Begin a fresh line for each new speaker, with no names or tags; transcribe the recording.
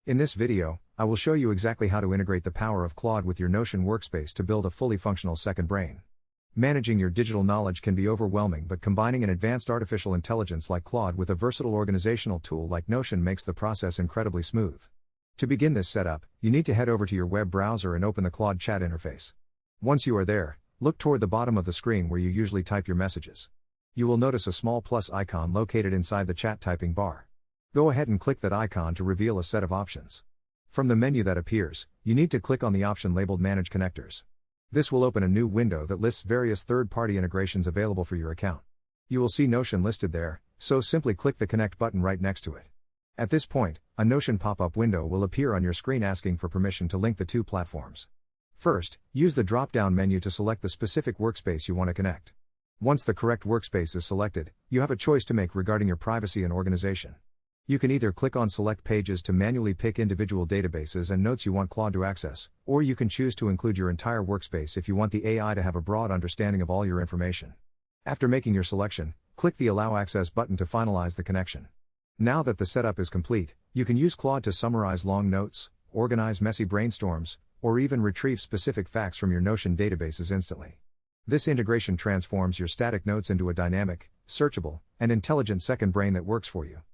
In this video, I will show you exactly how to integrate the power of Claude with your Notion workspace to build a fully functional second brain. Managing your digital knowledge can be overwhelming, but combining an advanced artificial intelligence like Claude with a versatile organizational tool like Notion makes the process incredibly smooth. To begin this setup, you need to head over to your web browser and open the Claude chat interface. Once you are there, look toward the bottom of the screen where you usually type your messages. You will notice a small plus icon located inside the chat typing bar. Go ahead and click that icon to reveal a set of options. From the menu that appears, you need to click on the option labeled Manage Connectors. This will open a new window that lists various third-party integrations available for your account. You will see Notion listed there, so simply click the Connect button right next to it. At this point, a Notion pop-up window will appear on your screen asking for permission to link the two platforms. First, use the drop-down menu to select the specific workspace you want to connect. Once the correct workspace is selected, you have a choice to make regarding your privacy and organization. You can either click on Select Pages to manually pick individual databases and notes you want Claude to access, or you can choose to include your entire workspace if you want the AI to have a broad understanding of all your information. After making your selection, click the Allow Access button to finalize the connection. Now that the setup is complete, you can use Claude to summarize long notes, organize messy brainstorms, or even retrieve specific facts from your Notion databases instantly. This integration transforms your static notes into a dynamic, searchable, and intelligent second brain that works for you.